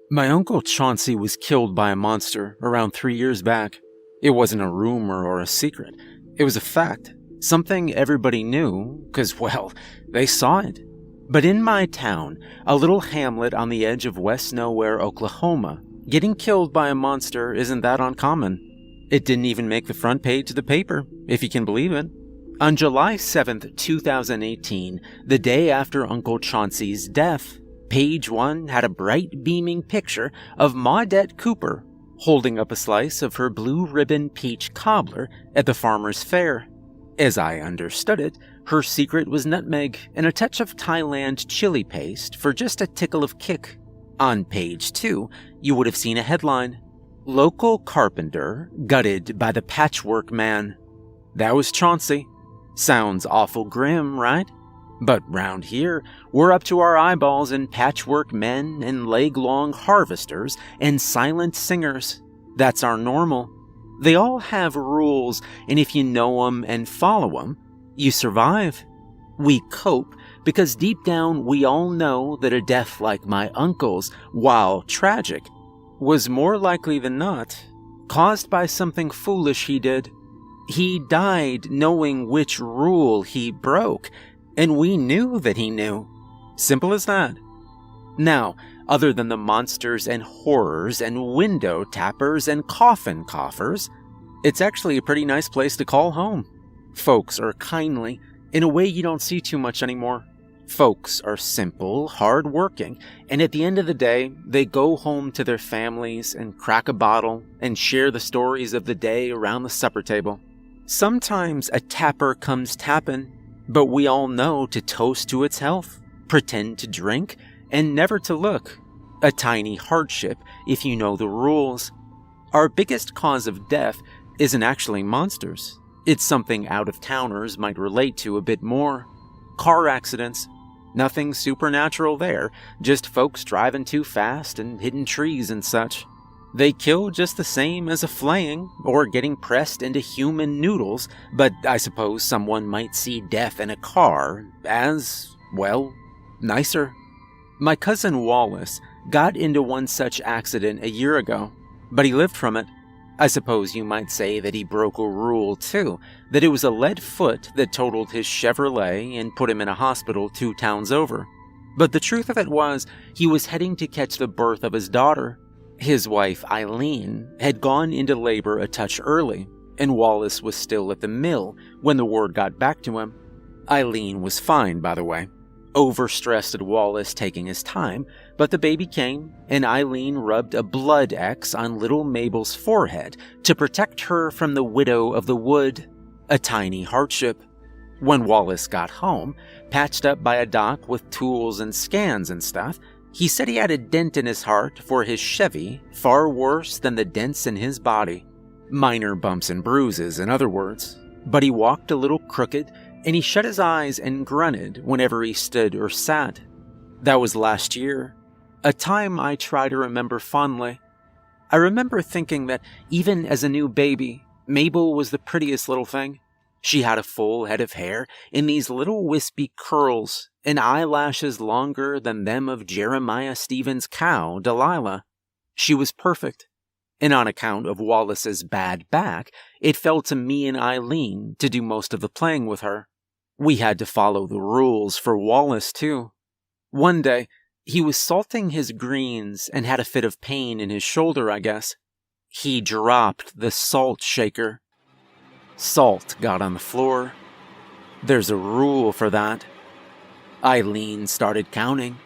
My uncle Chauncey was killed by a monster around 3 years back. It wasn't a rumor or a secret. It was a fact. Something everybody knew, because, well, they saw it. But in my town, a little hamlet on the edge of West Nowhere, Oklahoma, getting killed by a monster isn't that uncommon. It didn't even make the front page of the paper, if you can believe it. On July 7th, 2018, the day after Uncle Chauncey's death, Page 1 had a bright beaming picture of Maudette Cooper holding up a slice of her blue ribbon peach cobbler at the farmer's fair. As I understood it, her secret was nutmeg and a touch of Thailand chili paste for just a tickle of kick. On page 2, you would have seen a headline, "Local Carpenter Gutted by the Patchwork Man." That was Chauncey. Sounds awful grim, right? But round here, we're up to our eyeballs in patchwork men and leg-long harvesters and silent singers. That's our normal. They all have rules, and if you know them and follow them, you survive. We cope because deep down we all know that a death like my uncle's, while tragic, was more likely than not caused by something foolish he did. He died knowing which rule he broke, and we knew that he knew. Simple as that. Now, other than the monsters and horrors and window tappers and coffin coffers, it's actually a pretty nice place to call home. Folks are kindly, in a way you don't see too much anymore. Folks are simple, hard-working, and at the end of the day, they go home to their families and crack a bottle and share the stories of the day around the supper table. Sometimes a tapper comes tapping, but we all know to toast to its health, pretend to drink, and never to look. A tiny hardship if you know the rules. Our biggest cause of death isn't actually monsters. It's something out-of-towners might relate to a bit more. Car accidents. Nothing supernatural there, just folks driving too fast and hitting trees and such. They kill just the same as a flaying or getting pressed into human noodles, but I suppose someone might see death in a car as, well, nicer. My cousin Wallace got into one such accident a year ago, but he lived from it. I suppose you might say that he broke a rule too, that it was a lead foot that totaled his Chevrolet and put him in a hospital 2 towns over. But the truth of it was, he was heading to catch the birth of his daughter. His wife, Eileen, had gone into labor a touch early, and Wallace was still at the mill when the word got back to him. Eileen was fine, by the way. Overstressed at Wallace taking his time, but the baby came, and Eileen rubbed a blood X on little Mabel's forehead to protect her from the widow of the wood. A tiny hardship. When Wallace got home, patched up by a doc with tools and scans and stuff, he said he had a dent in his heart for his Chevy, far worse than the dents in his body. Minor bumps and bruises, in other words. But he walked a little crooked, and he shut his eyes and grunted whenever he stood or sat. That was last year, a time I try to remember fondly. I remember thinking that even as a new baby, Mabel was the prettiest little thing. She had a full head of hair in these little wispy curls and eyelashes longer than them of Jeremiah Stevens' cow, Delilah. She was perfect. And on account of Wallace's bad back, it fell to me and Eileen to do most of the playing with her. We had to follow the rules for Wallace, too. One day, he was salting his greens and had a fit of pain in his shoulder, I guess. He dropped the salt shaker. Salt got on the floor. There's a rule for that. Eileen started counting.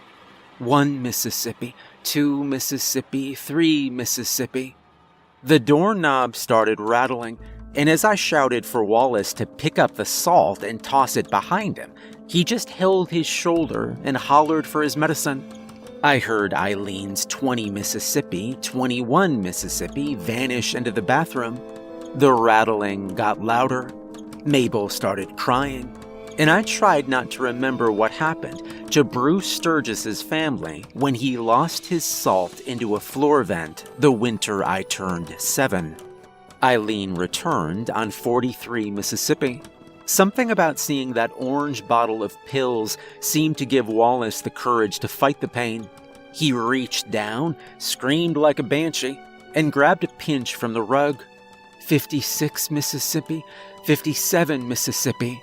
1 Mississippi, 2 Mississippi, 3 Mississippi. The doorknob started rattling, and as I shouted for Wallace to pick up the salt and toss it behind him, he just held his shoulder and hollered for his medicine. I heard Eileen's 20 Mississippi, 21 Mississippi vanish into the bathroom. The rattling got louder. Mabel started crying, and I tried not to remember what happened to Bruce Sturgis's family when he lost his salt into a floor vent the winter I turned 7. Eileen returned on 43 Mississippi. Something about seeing that orange bottle of pills seemed to give Wallace the courage to fight the pain. He reached down, screamed like a banshee, and grabbed a pinch from the rug. 56 Mississippi, 57 Mississippi.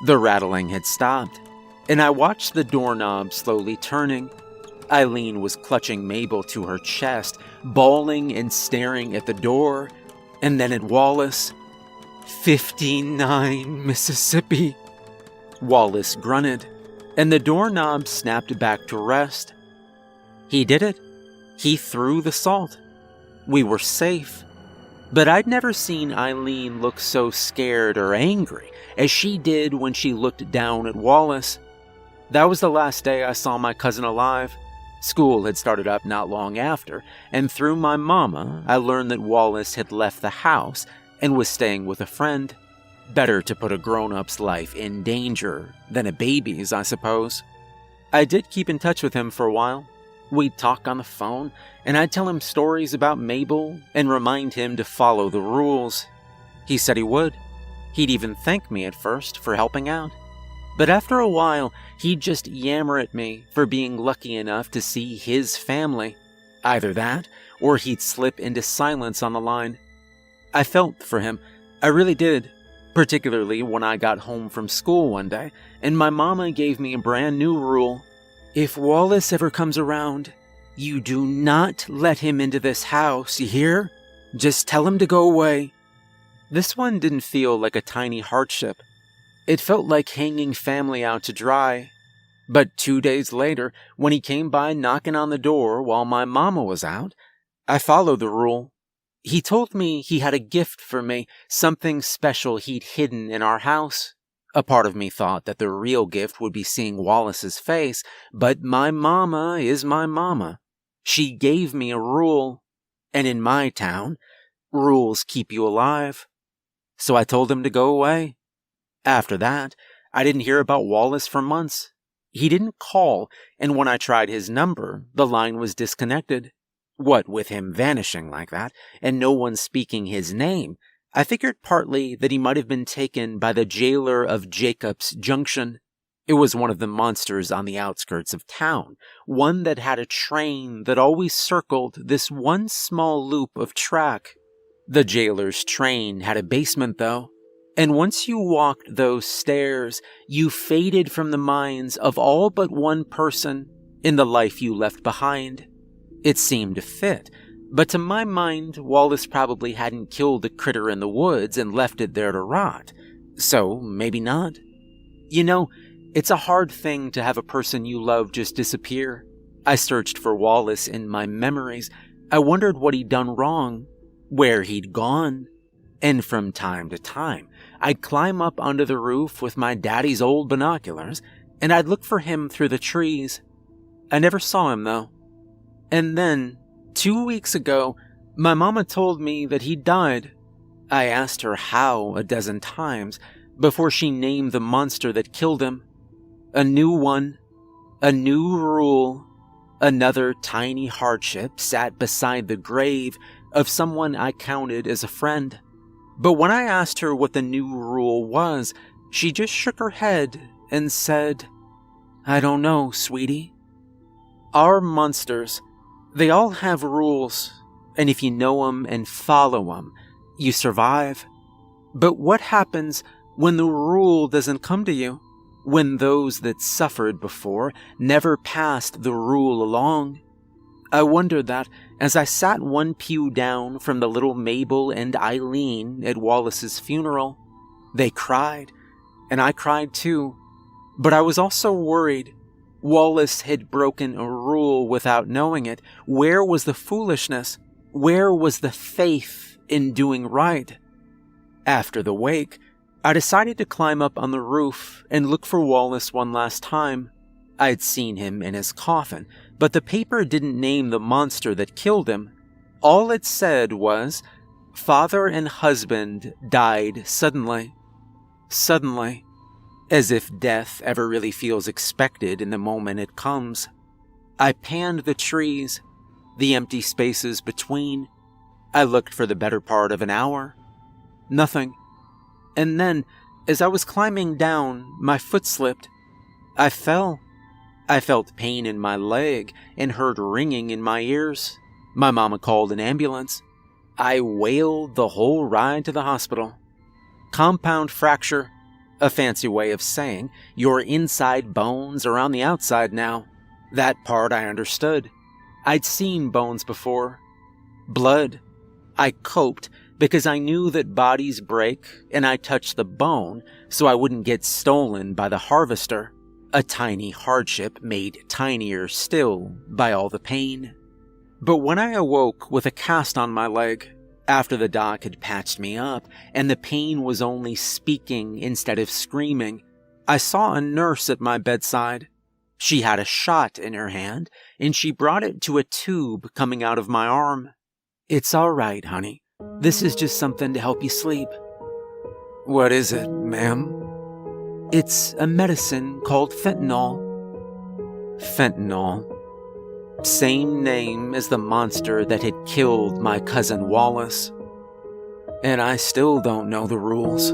The rattling had stopped, and I watched the doorknob slowly turning. Eileen was clutching Mabel to her chest, bawling and staring at the door, and then at Wallace. 59 Mississippi. Wallace grunted, and the doorknob snapped back to rest. He did it. He threw the salt. We were safe. But I'd never seen Eileen look so scared or angry as she did when she looked down at Wallace. That was the last day I saw my cousin alive. School had started up not long after, and through my mama, I learned that Wallace had left the house and was staying with a friend. Better to put a grown-up's life in danger than a baby's, I suppose. I did keep in touch with him for a while. We'd talk on the phone, and I'd tell him stories about Mabel and remind him to follow the rules. He said he would. He'd even thank me at first for helping out. But after a while, he'd just yammer at me for being lucky enough to see his family. Either that, or he'd slip into silence on the line. I felt for him. I really did. Particularly when I got home from school one day, and my mama gave me a brand new rule. If Wallace ever comes around, you do not let him into this house, you hear? Just tell him to go away. This one didn't feel like a tiny hardship. It felt like hanging family out to dry. But 2 days later, when he came by knocking on the door while my mama was out, I followed the rule. He told me he had a gift for me, something special he'd hidden in our house. A part of me thought that the real gift would be seeing Wallace's face, but my mama is my mama. She gave me a rule, and in my town, rules keep you alive. So I told him to go away. After that, I didn't hear about Wallace for months. He didn't call, and when I tried his number, the line was disconnected. What with him vanishing like that, and no one speaking his name, I figured partly that he might have been taken by the jailer of Jacob's Junction. It was one of the monsters on the outskirts of town, one that had a train that always circled this one small loop of track. The jailer's train had a basement, though, and once you walked those stairs, you faded from the minds of all but one person in the life you left behind. It seemed to fit. But to my mind, Wallace probably hadn't killed the critter in the woods and left it there to rot. So, maybe not. You know, it's a hard thing to have a person you love just disappear. I searched for Wallace in my memories. I wondered what he'd done wrong, where he'd gone. And from time to time, I'd climb up under the roof with my daddy's old binoculars, and I'd look for him through the trees. I never saw him, though. And then, 2 weeks ago, my mama told me that he died. I asked her how a dozen times before she named the monster that killed him. A new one, a new rule, another tiny hardship sat beside the grave of someone I counted as a friend. But when I asked her what the new rule was, she just shook her head and said, "I don't know, sweetie. Our monsters, they all have rules, and if you know them and follow them, you survive. But what happens when the rule doesn't come to you? When those that suffered before never passed the rule along?" I wondered that as I sat one pew down from the little Mabel and Eileen at Wallace's funeral. They cried, and I cried too. But I was also worried. Wallace had broken a rule without knowing it. Where was the foolishness? Where was the faith in doing right? After the wake, I decided to climb up on the roof and look for Wallace one last time. I'd seen him in his coffin, but the paper didn't name the monster that killed him. All it said was, "Father and husband died suddenly." Suddenly. As if death ever really feels expected in the moment it comes. I panned the trees, the empty spaces between. I looked for the better part of an hour. Nothing. And then, as I was climbing down, my foot slipped. I fell. I felt pain in my leg and heard ringing in my ears. My mama called an ambulance. I wailed the whole ride to the hospital. Compound fracture, a fancy way of saying your inside bones are on the outside now. That part I understood. I'd seen bones before. Blood. I coped because I knew that bodies break and I touched the bone so I wouldn't get stolen by the harvester. A tiny hardship made tinier still by all the pain. But when I awoke with a cast on my leg, after the doc had patched me up and the pain was only speaking instead of screaming, I saw a nurse at my bedside. She had a shot in her hand and she brought it to a tube coming out of my arm. "It's all right, honey. This is just something to help you sleep." "What is it, ma'am?" "It's a medicine called fentanyl." Fentanyl. Same name as the monster that had killed my cousin Wallace. And I still don't know the rules.